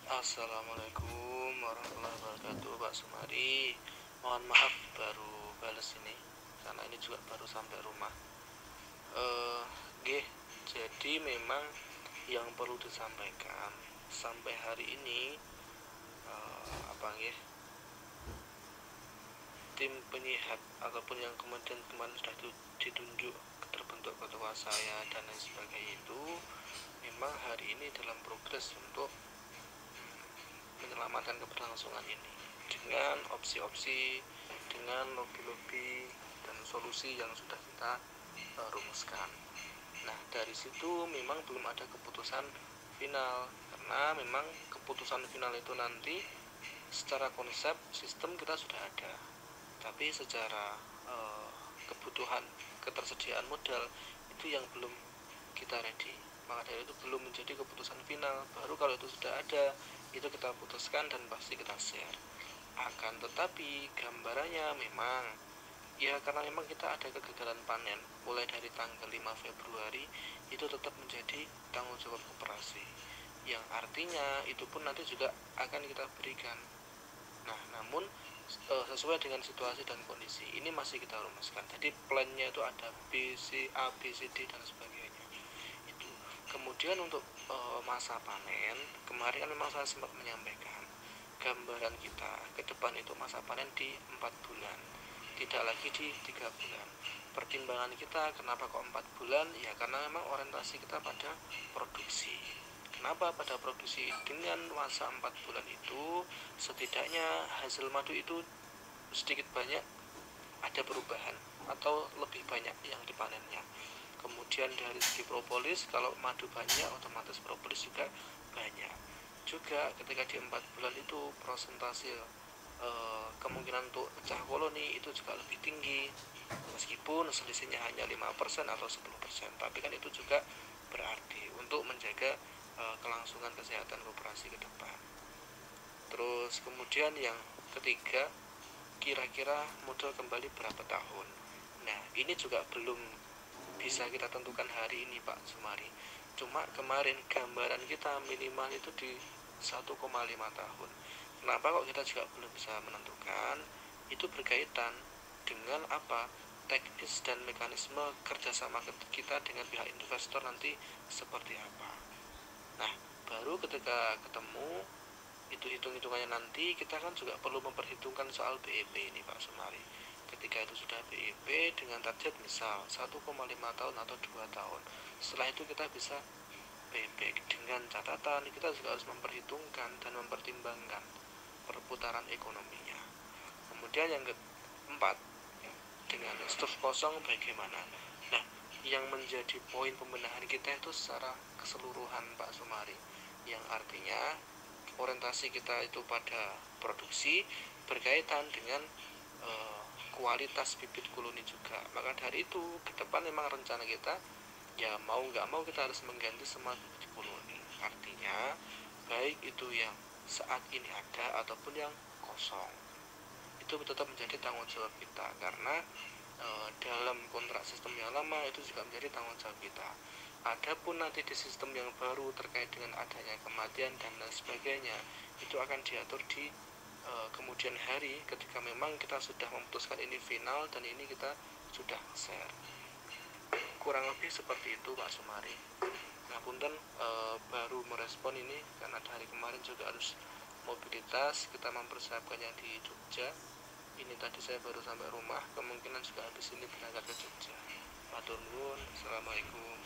Assalamualaikum warahmatullahi wabarakatuh, Pak Sumari. Mohon maaf baru bales ini karena ini juga baru sampai rumah. Nggih, jadi memang yang perlu disampaikan sampai hari ini apa nggih? Tim penyihat ataupun yang kemudian kemarin sudah ditunjuk terbentuk ketua saya dan lain sebagainya itu memang hari ini dalam progres untuk menyelamatkan keberlangsungan ini dengan opsi-opsi, dengan lobby-lobby dan solusi yang sudah kita rumuskan. Nah, dari situ memang belum ada keputusan final karena memang keputusan final itu nanti secara konsep sistem kita sudah ada, tapi secara kebutuhan ketersediaan modal itu yang belum kita ready. Maka dari itu belum menjadi keputusan final. Baru kalau itu sudah ada, itu kita putuskan dan pasti kita share. Akan tetapi gambarannya memang ya karena memang kita ada kegagalan panen mulai dari tanggal 5 Februari itu tetap menjadi tanggung jawab koperasi, yang artinya itu pun nanti juga akan kita berikan. Nah, namun sesuai dengan situasi dan kondisi ini masih kita rumuskan. Jadi plannya itu ada B, C, A, B, C, D dan sebagainya. Itu. Kemudian untuk masa panen, kemarin kan memang saya sempat menyampaikan gambaran kita ke depan itu masa panen di 4 bulan, tidak lagi di 3 bulan. Pertimbangan kita kenapa kok 4 bulan? Ya karena memang orientasi kita pada produksi. Kenapa pada produksi? Dengan masa 4 bulan itu setidaknya hasil madu itu sedikit banyak ada perubahan atau lebih banyak yang dipanennya. Kemudian dari segi propolis, kalau madu banyak otomatis propolis juga banyak. Juga ketika di 4 bulan itu persentase kemungkinan untuk pecah koloni itu juga lebih tinggi, meskipun selisihnya hanya 5% atau 10%, tapi kan itu juga berarti untuk menjaga kelangsungan kesehatan koperasi ke depan. Terus kemudian yang ketiga, kira-kira modal kembali berapa tahun. Nah, ini juga belum bisa kita tentukan hari ini, Pak Sumari. Cuma kemarin gambaran kita minimal itu di 1,5 tahun. Kenapa kok kita juga belum bisa menentukan? Itu berkaitan dengan apa? Teknis dan mekanisme kerjasama kita dengan pihak investor nanti seperti apa. Nah, baru ketika ketemu itu hitung-hitungannya nanti kita kan juga perlu memperhitungkan soal BEP ini, Pak Sumari. Ketika itu sudah BEP dengan target misal 1,5 tahun atau 2 tahun, setelah itu kita bisa BEP dengan catatan kita juga harus memperhitungkan dan mempertimbangkan perputaran ekonominya. Kemudian yang keempat, dengan stok kosong bagaimana. Nah, yang menjadi poin pembenahan kita itu secara keseluruhan, Pak Sumari, yang artinya orientasi kita itu pada produksi berkaitan dengan kualitas bibit koloni juga. Maka dari itu ke depan memang rencana kita ya mau nggak mau kita harus mengganti semua bibit koloni. Artinya baik itu yang saat ini ada ataupun yang kosong, itu tetap menjadi tanggung jawab kita karena dalam kontrak sistem yang lama itu juga menjadi tanggung jawab kita. Adapun nanti di sistem yang baru terkait dengan adanya kematian dan lain sebagainya itu akan diatur di kemudian hari ketika memang kita sudah memutuskan ini final dan ini kita sudah share. Kurang lebih seperti itu, Pak Sumari. Nah, punten baru merespon ini karena dari kemarin juga harus mobilitas, kita mempersiapkan yang di Jogja. Ini tadi saya baru sampai rumah, kemungkinan juga habis ini berangkat ke Jogja. Matur nuwun, assalamualaikum.